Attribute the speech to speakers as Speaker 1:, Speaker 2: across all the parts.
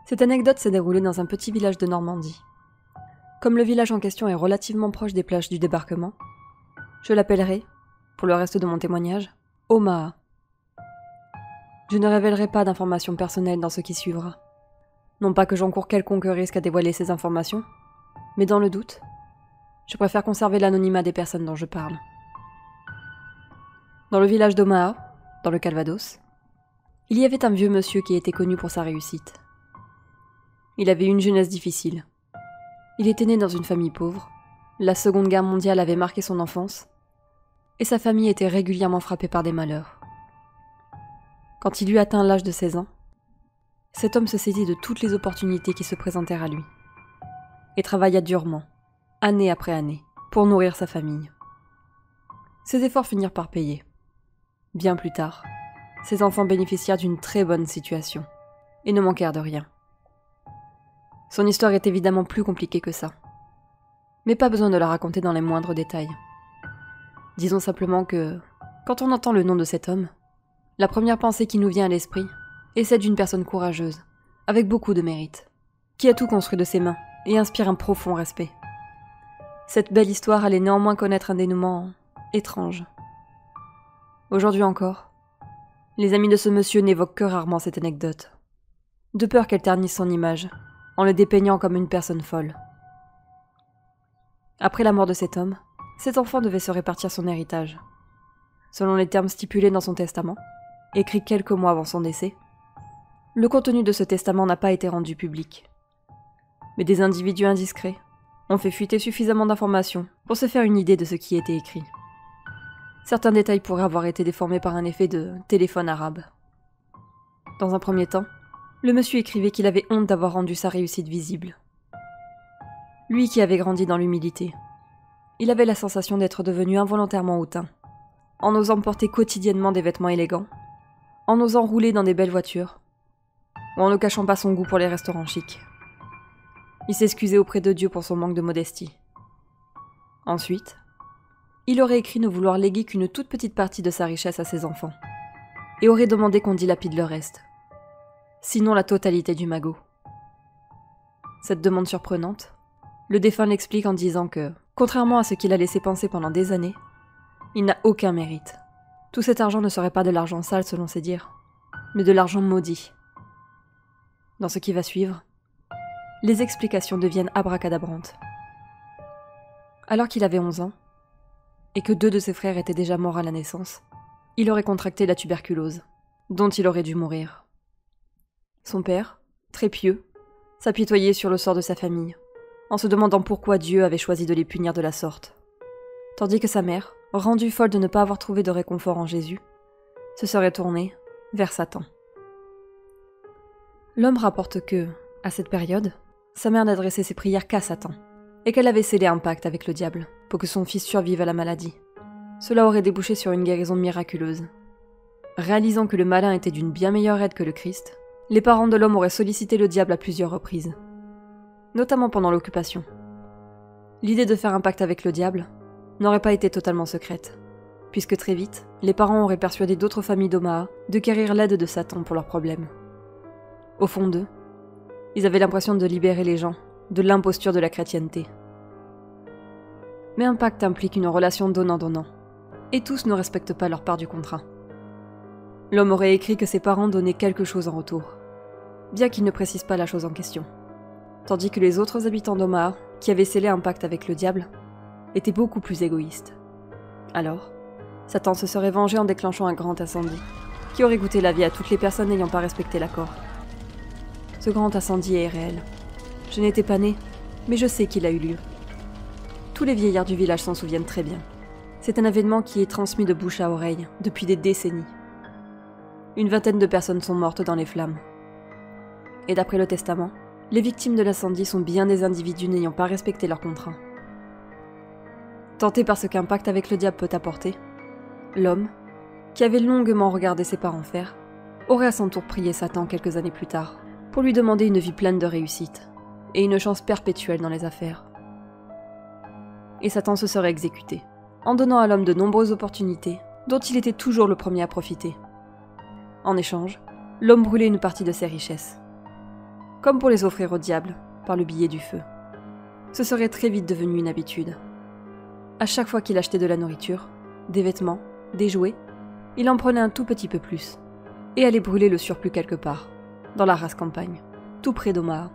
Speaker 1: Cette anecdote s'est déroulée dans un petit village de Normandie. Comme le village en question est relativement proche des plages du débarquement, je l'appellerai, pour le reste de mon témoignage, Omaha. Je ne révélerai pas d'informations personnelles dans ce qui suivra. Non pas que j'encours quelconque risque à dévoiler ces informations, mais dans le doute, je préfère conserver l'anonymat des personnes dont je parle. Dans le village d'Omaha, dans le Calvados, il y avait un vieux monsieur qui était connu pour sa réussite. Il avait eu une jeunesse difficile. Il était né dans une famille pauvre, la Seconde Guerre mondiale avait marqué son enfance, et sa famille était régulièrement frappée par des malheurs. Quand il eut atteint l'âge de 16 ans, cet homme se saisit de toutes les opportunités qui se présentèrent à lui, et travailla durement, année après année, pour nourrir sa famille. Ses efforts finirent par payer. Bien plus tard, ses enfants bénéficièrent d'une très bonne situation, et ne manquèrent de rien. Son histoire est évidemment plus compliquée que ça, mais pas besoin de la raconter dans les moindres détails. Disons simplement que, quand on entend le nom de cet homme, la première pensée qui nous vient à l'esprit est celle d'une personne courageuse, avec beaucoup de mérite, qui a tout construit de ses mains et inspire un profond respect. Cette belle histoire allait néanmoins connaître un dénouement étrange. Aujourd'hui encore, les amis de ce monsieur n'évoquent que rarement cette anecdote, de peur qu'elle ternisse son image, en le dépeignant comme une personne folle. Après la mort de cet homme, cet enfant devait se répartir son héritage. Selon les termes stipulés dans son testament, écrit quelques mois avant son décès, le contenu de ce testament n'a pas été rendu public. Mais des individus indiscrets ont fait fuiter suffisamment d'informations pour se faire une idée de ce qui était écrit. Certains détails pourraient avoir été déformés par un effet de téléphone arabe. Dans un premier temps, le monsieur écrivait qu'il avait honte d'avoir rendu sa réussite visible. Lui qui avait grandi dans l'humilité, il avait la sensation d'être devenu involontairement hautain, en osant porter quotidiennement des vêtements élégants, en osant rouler dans des belles voitures, ou en ne cachant pas son goût pour les restaurants chics. Il s'excusait auprès de Dieu pour son manque de modestie. Ensuite, il aurait écrit ne vouloir léguer qu'une toute petite partie de sa richesse à ses enfants, et aurait demandé qu'on dilapide le reste, sinon la totalité du magot. Cette demande surprenante, le défunt l'explique en disant que, contrairement à ce qu'il a laissé penser pendant des années, il n'a aucun mérite. Tout cet argent ne serait pas de l'argent sale selon ses dires, mais de l'argent maudit. Dans ce qui va suivre, les explications deviennent abracadabrantes. Alors qu'il avait 11 ans, et que 2 de ses frères étaient déjà morts à la naissance, il aurait contracté la tuberculose, dont il aurait dû mourir. Son père, très pieux, s'apitoyait sur le sort de sa famille, en se demandant pourquoi Dieu avait choisi de les punir de la sorte, tandis que sa mère, rendue folle de ne pas avoir trouvé de réconfort en Jésus, se serait tournée vers Satan. L'homme rapporte que, à cette période, sa mère n'adressait ses prières qu'à Satan, et qu'elle avait scellé un pacte avec le diable pour que son fils survive à la maladie. Cela aurait débouché sur une guérison miraculeuse. Réalisant que le malin était d'une bien meilleure aide que le Christ, les parents de l'homme auraient sollicité le diable à plusieurs reprises, notamment pendant l'occupation. L'idée de faire un pacte avec le diable n'aurait pas été totalement secrète, puisque très vite, les parents auraient persuadé d'autres familles d'Omaha de quérir l'aide de Satan pour leurs problèmes. Au fond d'eux, ils avaient l'impression de libérer les gens de l'imposture de la chrétienté. Mais un pacte implique une relation donnant-donnant, et tous ne respectent pas leur part du contrat. L'homme aurait écrit que ses parents donnaient quelque chose en retour, bien qu'il ne précise pas la chose en question, tandis que les autres habitants d'Omaha, qui avaient scellé un pacte avec le diable, étaient beaucoup plus égoïstes. Alors, Satan se serait vengé en déclenchant un grand incendie, qui aurait goûté la vie à toutes les personnes n'ayant pas respecté l'accord. Ce grand incendie est réel. Je n'étais pas née, mais je sais qu'il a eu lieu. Tous les vieillards du village s'en souviennent très bien. C'est un événement qui est transmis de bouche à oreille depuis des décennies. Une vingtaine de personnes sont mortes dans les flammes. Et d'après le testament, les victimes de l'incendie sont bien des individus n'ayant pas respecté leur contrat. Tenté par ce qu'un pacte avec le diable peut apporter, l'homme, qui avait longuement regardé ses parents faire, aurait à son tour prié Satan quelques années plus tard, pour lui demander une vie pleine de réussite, et une chance perpétuelle dans les affaires. Et Satan se serait exécuté, en donnant à l'homme de nombreuses opportunités, dont il était toujours le premier à profiter. En échange, l'homme brûlait une partie de ses richesses. comme pour les offrir au diable, par le billet du feu. Ce serait très vite devenu une habitude. À chaque fois qu'il achetait de la nourriture, des vêtements, des jouets, il en prenait un tout petit peu plus, et allait brûler le surplus quelque part, dans la rase campagne, tout près d'Omaha.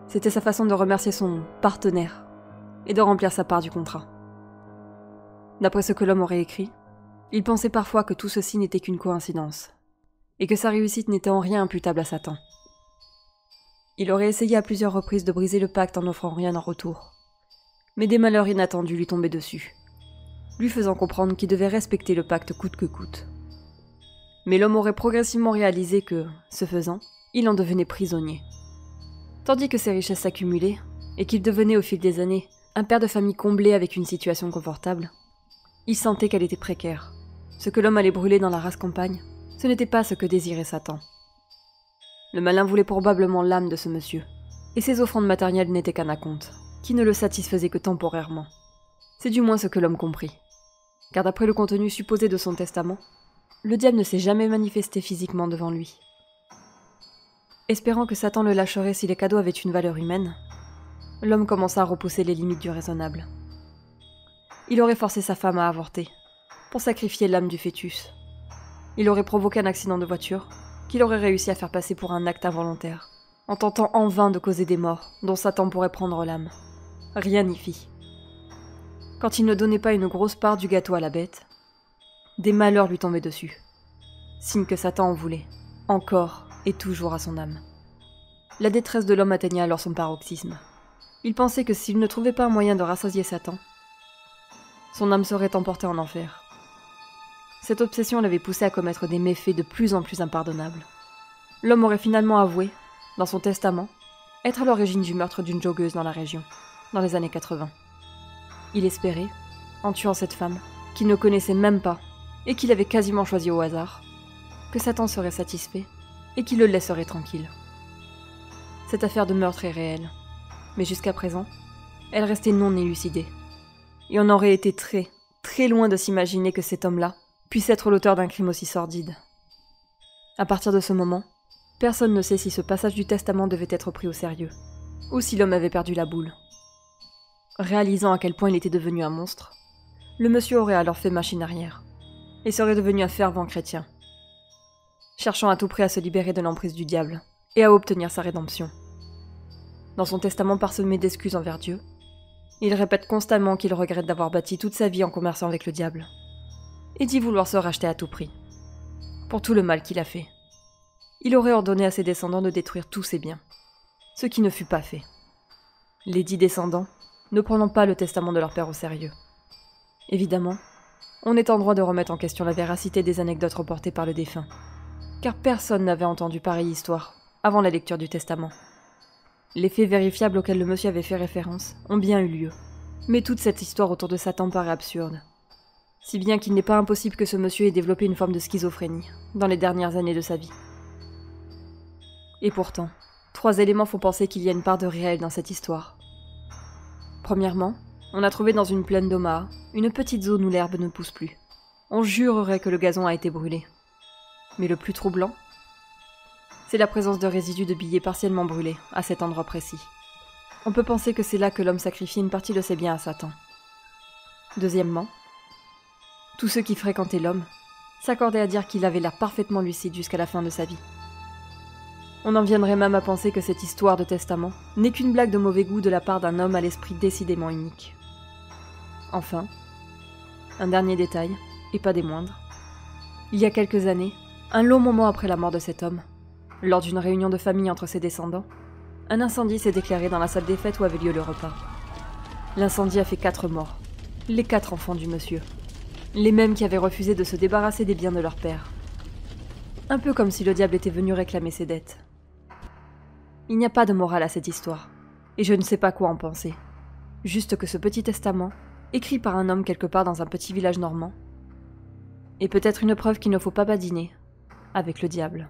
Speaker 1: C'était sa façon de remercier son partenaire, et de remplir sa part du contrat. D'après ce que l'homme aurait écrit, il pensait parfois que tout ceci n'était qu'une coïncidence, et que sa réussite n'était en rien imputable à Satan. Il aurait essayé à plusieurs reprises de briser le pacte en n'offrant rien en retour, mais des malheurs inattendus lui tombaient dessus, lui faisant comprendre qu'il devait respecter le pacte coûte que coûte. Mais l'homme aurait progressivement réalisé que, ce faisant, il en devenait prisonnier. Tandis que ses richesses s'accumulaient, et qu'il devenait au fil des années un père de famille comblé avec une situation confortable, il sentait qu'elle était précaire. Ce que l'homme allait brûler dans la rase campagne, ce n'était pas ce que désirait Satan. Le malin voulait probablement l'âme de ce monsieur, et ses offrandes matérielles n'étaient qu'un acompte, qui ne le satisfaisait que temporairement. C'est du moins ce que l'homme comprit. Car d'après le contenu supposé de son testament, le diable ne s'est jamais manifesté physiquement devant lui. Espérant que Satan le lâcherait si les cadeaux avaient une valeur humaine, l'homme commença à repousser les limites du raisonnable. Il aurait forcé sa femme à avorter, pour sacrifier l'âme du fœtus. Il aurait provoqué un accident de voiture, qu'il aurait réussi à faire passer pour un acte involontaire, en tentant en vain de causer des morts dont Satan pourrait prendre l'âme. Rien n'y fit. Quand il ne donnait pas une grosse part du gâteau à la bête, des malheurs lui tombaient dessus. Signe que Satan en voulait, encore et toujours à son âme. La détresse de l'homme atteignait alors son paroxysme. Il pensait que s'il ne trouvait pas un moyen de rassasier Satan, son âme serait emportée en enfer. Cette obsession l'avait poussé à commettre des méfaits de plus en plus impardonnables. L'homme aurait finalement avoué, dans son testament, être à l'origine du meurtre d'une joggeuse dans la région, dans les années 80. Il espérait, en tuant cette femme, qu'il ne connaissait même pas, et qu'il avait quasiment choisi au hasard, que Satan serait satisfait, et qu'il le laisserait tranquille. Cette affaire de meurtre est réelle, mais jusqu'à présent, elle restait non élucidée. Et on aurait été très, très loin de s'imaginer que cet homme-là puisse être l'auteur d'un crime aussi sordide. À partir de ce moment, personne ne sait si ce passage du testament devait être pris au sérieux, ou si l'homme avait perdu la boule. Réalisant à quel point il était devenu un monstre, le monsieur aurait alors fait machine arrière, et serait devenu un fervent chrétien, cherchant à tout prix à se libérer de l'emprise du diable, et à obtenir sa rédemption. Dans son testament parsemé d'excuses envers Dieu, il répète constamment qu'il regrette d'avoir bâti toute sa vie en commerçant avec le diable, et dit vouloir se racheter à tout prix, pour tout le mal qu'il a fait. Il aurait ordonné à ses descendants de détruire tous ses biens, ce qui ne fut pas fait. Les 10 descendants ne prenant pas le testament de leur père au sérieux. Évidemment, on est en droit de remettre en question la véracité des anecdotes reportées par le défunt, car personne n'avait entendu pareille histoire avant la lecture du testament. Les faits vérifiables auxquels le monsieur avait fait référence ont bien eu lieu, mais toute cette histoire autour de Satan paraît absurde, si bien qu'il n'est pas impossible que ce monsieur ait développé une forme de schizophrénie dans les dernières années de sa vie. Et pourtant, 3 éléments font penser qu'il y a une part de réel dans cette histoire. Premièrement, on a trouvé dans une plaine d'Omaha une petite zone où l'herbe ne pousse plus. On jurerait que le gazon a été brûlé. Mais le plus troublant, c'est la présence de résidus de billets partiellement brûlés à cet endroit précis. On peut penser que c'est là que l'homme sacrifiait une partie de ses biens à Satan. Deuxièmement, tous ceux qui fréquentaient l'homme s'accordaient à dire qu'il avait l'air parfaitement lucide jusqu'à la fin de sa vie. On en viendrait même à penser que cette histoire de testament n'est qu'une blague de mauvais goût de la part d'un homme à l'esprit décidément unique. Enfin, un dernier détail, et pas des moindres. Il y a quelques années, un long moment après la mort de cet homme, lors d'une réunion de famille entre ses descendants, un incendie s'est déclaré dans la salle des fêtes où avait lieu le repas. L'incendie a fait 4 morts, les 4 enfants du monsieur, les mêmes qui avaient refusé de se débarrasser des biens de leur père. Un peu comme si le diable était venu réclamer ses dettes. Il n'y a pas de morale à cette histoire, et je ne sais pas quoi en penser. Juste que ce petit testament, écrit par un homme quelque part dans un petit village normand, est peut-être une preuve qu'il ne faut pas badiner avec le diable.